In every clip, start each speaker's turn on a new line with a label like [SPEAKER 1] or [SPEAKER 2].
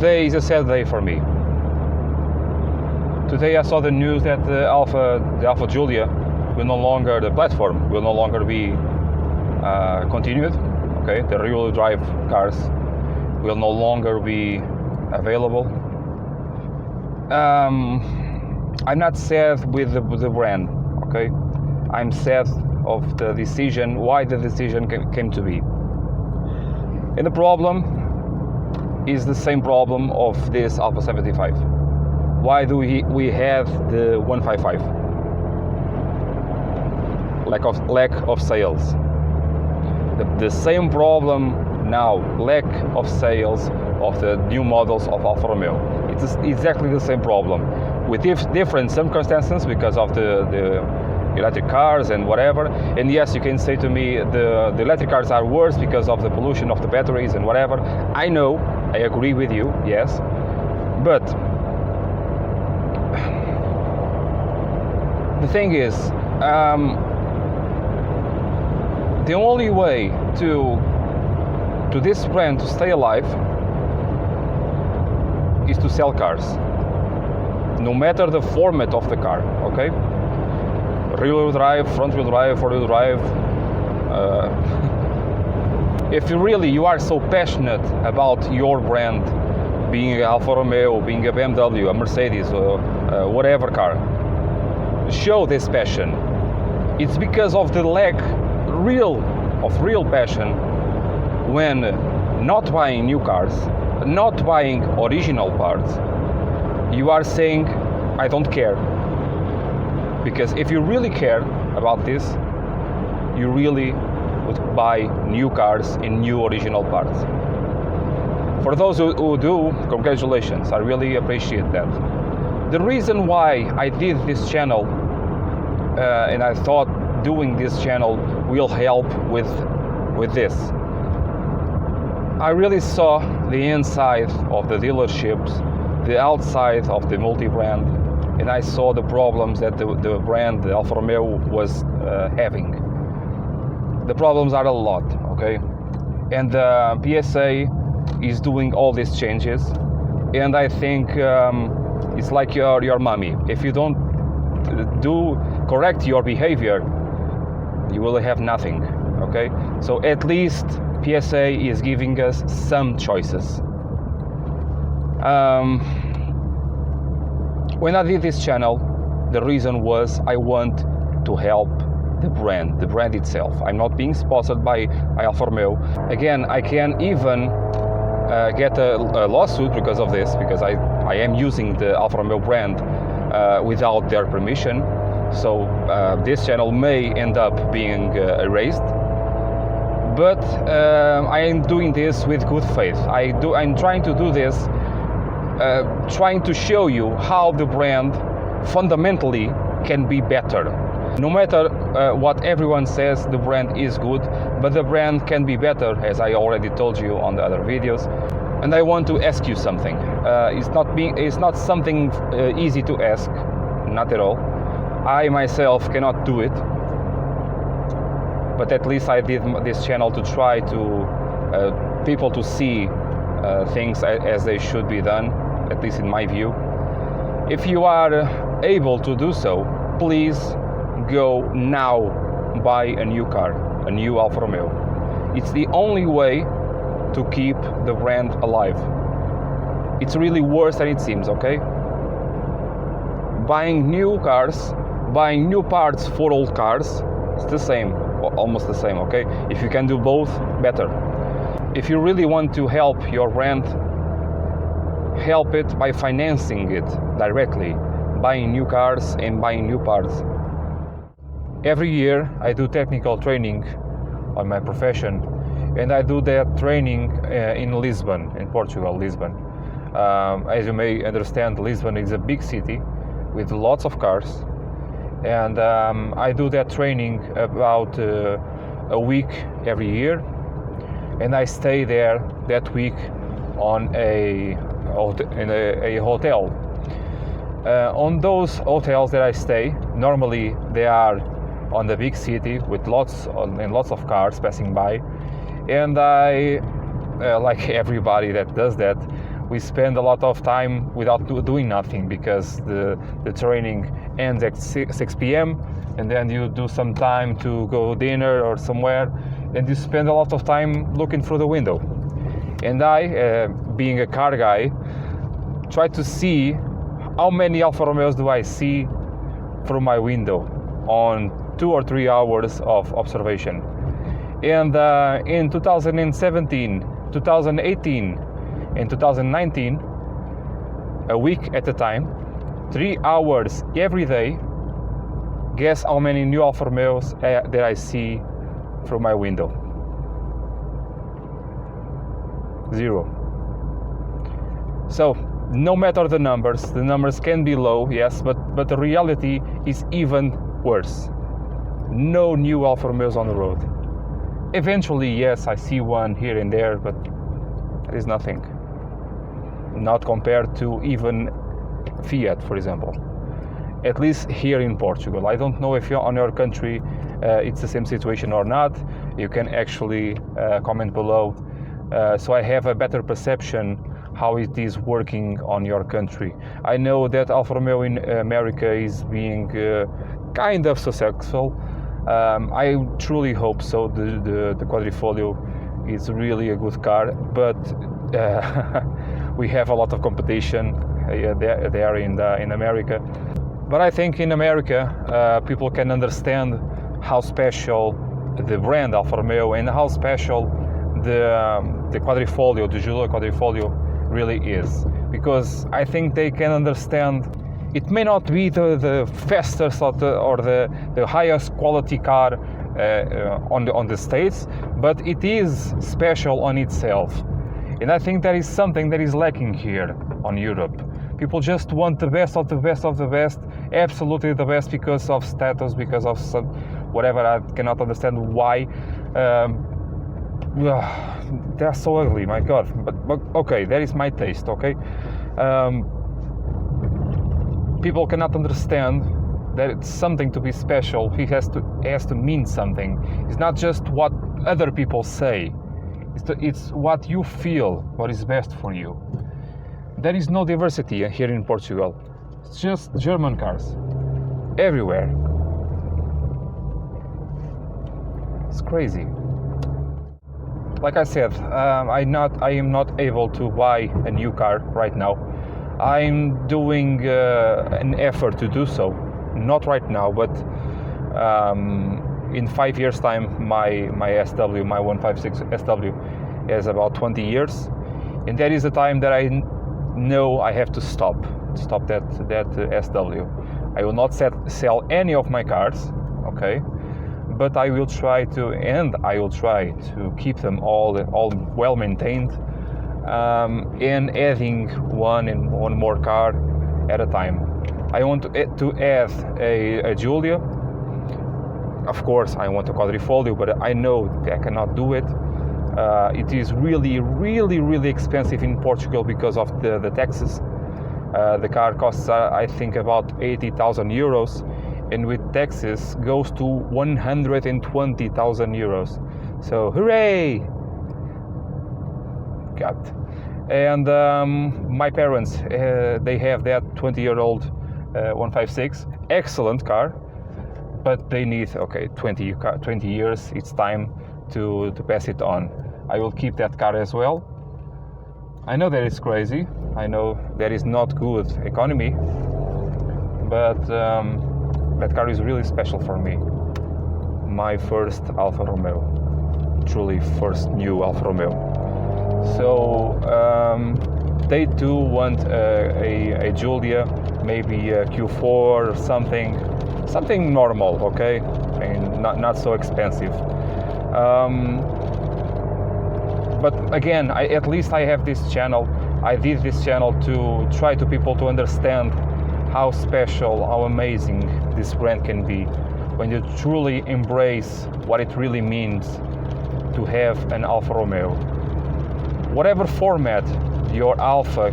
[SPEAKER 1] Today is a sad day for me. Today I saw the news that the Alfa Giulia the platform will no longer be continued. Okay, the rear-wheel drive cars will no longer be available. I'm not sad with the brand. Okay, I'm sad of the decision, why the decision came to be. And the problem is the same problem of this Alfa 75. Why do we have the 155? Lack of sales. The same problem now, lack of sales of the new models of Alfa Romeo. It's exactly the same problem, with different circumstances because of the electric cars and whatever. And yes, you can say to me the electric cars are worse because of the pollution of the batteries and whatever. I know, I agree with you, yes, but the thing is, the only way to this brand to stay alive is to sell cars, no matter the format of the car. Okay, rear-wheel drive, front-wheel drive, four-wheel drive. If you are so passionate about your brand, being an Alfa Romeo, being a BMW, a Mercedes, whatever car, show this passion. It's because of the lack of real passion when not buying new cars, not buying original parts. You are saying, I don't care. Because if you really care about this, you really would buy new cars in new original parts. For those who do, congratulations, I really appreciate that. The reason why I did this channel, and I thought doing this channel will help with this. I really saw the inside of the dealerships, the outside of the multi-brand, and I saw the problems that the brand, the Alfa Romeo, was having. The problems are a lot, okay? And the PSA is doing all these changes, and I think it's like your mommy. If you don't correct your behavior, you will have nothing, okay? So at least PSA is giving us some choices. When I did this channel, the reason was I want to help the brand itself. I'm not being sponsored by Alfa Romeo. Again, I can even get a lawsuit because of this, because I am using the Alfa Romeo brand without their permission. So this channel may end up being erased. But I am doing this with good faith. I'm trying to do this, trying to show you how the brand fundamentally can be better. No matter what everyone says, the brand is good, but the brand can be better, as I already told you on the other videos. And I want to ask you something. It's not something easy to ask, not at all. I myself cannot do it, but at least I did this channel to try to people to see things as they should be done, at least in my view. If you are able to do so, please go now buy a new car, a new Alfa Romeo. It's the only way to keep the brand alive. It's really worse than it seems, okay? Buying new cars, buying new parts for old cars, it's the same, almost the same, okay? If you can do both, better. If you really want to help your brand, help it by financing it directly, buying new cars and buying new parts. Every year I do technical training on my profession, and I do that training in Lisbon, in Portugal, Lisbon. As you may understand, Lisbon is a big city with lots of cars, and I do that training about a week every year, and I stay there that week in a hotel. On those hotels that I stay, normally they are on the big city with lots of cars passing by, and I, like everybody that does that, we spend a lot of time without doing nothing, because the training ends at 6 p.m. and then you do some time to go dinner or somewhere, and you spend a lot of time looking through the window. And I, being a car guy, try to see how many Alfa Romeos do I see through my window on 2 or 3 hours of observation. And in 2017, 2018 and 2019, a week at a time, 3 hours every day, guess how many new Alfa Romeos that I see through my window? 0. So no matter the numbers can be low, yes, but the reality is even worse. No new Alfa Romeos on the road. Eventually, yes, I see one here and there, but it is nothing. Not compared to even Fiat, for example. At least here in Portugal. I don't know if you're on your country it's the same situation or not. You can actually comment below, so I have a better perception how it is working on your country. I know that Alfa Romeo in America is being kind of successful. I truly hope so. The Quadrifoglio is really a good car, but we have a lot of competition there in America. But I think in America people can understand how special the brand Alfa Romeo and how special the Quadrifoglio, the Giulio Quadrifoglio, really is, because I think they can understand it may not be the fastest or the highest quality car on the States, but it is special on itself. And I think that is something that is lacking here on Europe. People just want the best of the best of the best, absolutely the best, because of status, because of some, whatever. I cannot understand why. They're so ugly, my God. But okay, that is my taste, okay? People cannot understand that it's something to be special. It has to mean something. It's not just what other people say. It's what you feel, what is best for you. There is no diversity here in Portugal. It's just German cars everywhere. It's crazy. Like I said, I am not able to buy a new car right now. I'm doing an effort to do so. Not right now, but in 5 years' time, my SW, my 156 SW, has about 20 years, and that is the time that I know I have to stop that SW. I will not sell any of my cars, okay? But I will try to keep them all well maintained, and adding one more car at a time. I want to add a Giulia. Of course, I want a Quadrifoglio, but I know that I cannot do it. It is really expensive in Portugal because of the taxes. The car costs, I think, about 80,000 euros, and with taxes goes to 120,000 euros. So hooray! God. And my parents, they have that 20-year-old 156, excellent car, but they need 20 years. It's time to pass it on. I will keep that car as well. I know that it's crazy. I know that is not good economy, but that car is really special for me. My first Alfa Romeo, truly first new Alfa Romeo. So they too want a Giulia, maybe a Q4 or something normal, okay, and not so expensive. But again, at least I have this channel. I did this channel to try to people to understand how special, how amazing this brand can be when you truly embrace what it really means to have an Alfa Romeo. Whatever format your Alfa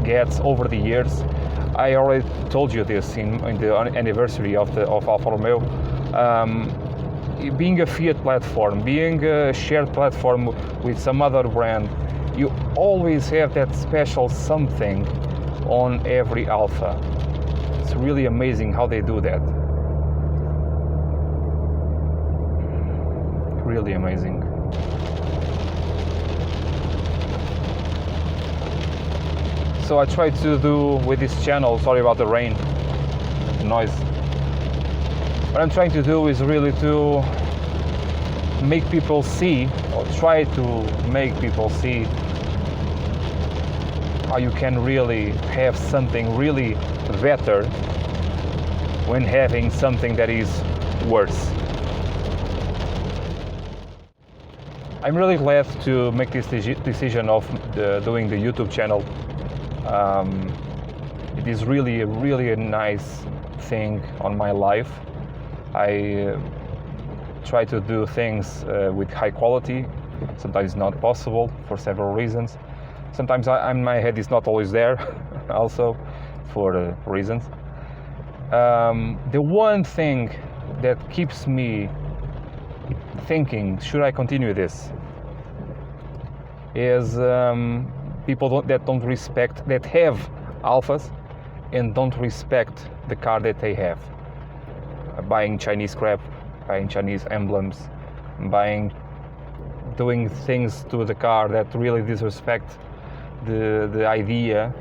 [SPEAKER 1] gets over the years, I already told you this in the anniversary of Alfa Romeo. Being a Fiat platform, being a shared platform with some other brand, you always have that special something on every Alfa. It's really amazing how they do that. Really amazing. So I try to do with this channel, sorry about the rain, the noise. What I'm trying to do is really to make people see, or try to make people see, how you can really have something really better when having something that is worse. I'm really glad to make this decision of doing the YouTube channel. It is really a nice thing on my life. I try to do things with high quality. Sometimes it's not possible for several reasons. Sometimes my head is not always there, also for reasons. The one thing that keeps me thinking, should I continue this, is people that don't respect, that have Alfas and don't respect the car that they have. Buying Chinese crap, buying Chinese emblems, doing things to the car that really disrespect the idea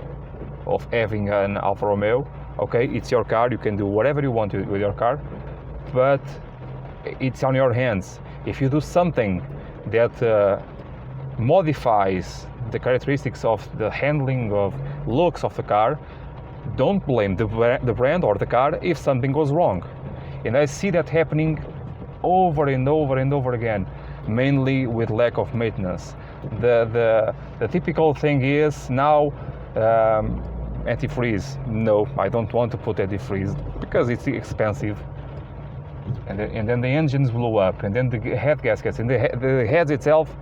[SPEAKER 1] of having an Alfa Romeo. Okay, it's your car, you can do whatever you want with your car, but it's on your hands. If you do something that modifies the characteristics of the handling, of looks of the car, don't blame the brand or the car if something goes wrong. And I see that happening over and over again, mainly with lack of maintenance. The typical thing is now antifreeze. No, I don't want to put antifreeze because it's expensive. And then the engines blew up, and then the head gaskets and the heads itself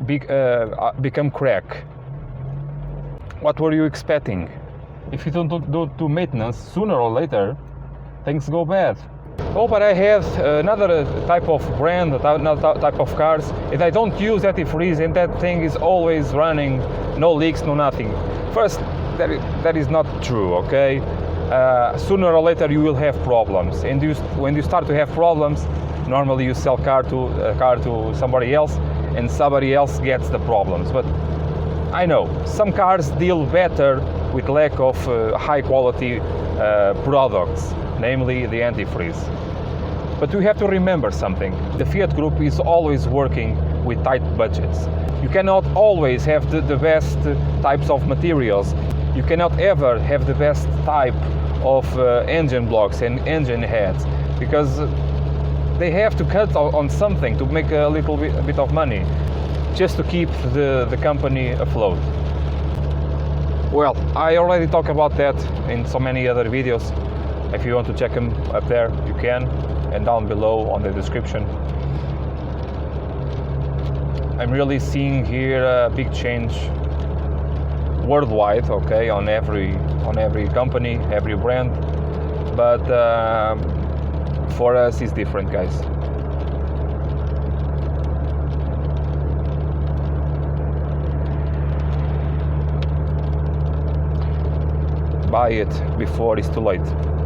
[SPEAKER 1] become crack. What were you expecting? If you don't do maintenance, sooner or later things go bad. Oh, but I have another type of brand, another type of cars, and I don't use antifreeze, and that thing is always running, no leaks, no nothing. First, that is not true, okay? Sooner or later you will have problems, and when you start to have problems, normally you sell a car to somebody else, and somebody else gets the problems. But I know some cars deal better with lack of high quality products, namely the antifreeze. But we have to remember something. The Fiat Group is always working with tight budgets. You cannot always have the best types of materials. You cannot ever have the best type of engine blocks and engine heads, because they have to cut on something to make a little bit of money, just to keep the company afloat. Well, I already talked about that in so many other videos. If you want to check them up there, you can, and down below on the description. I'm really seeing here a big change worldwide, okay, on every company, every brand, but for us it's different, guys. Buy it before it's too late.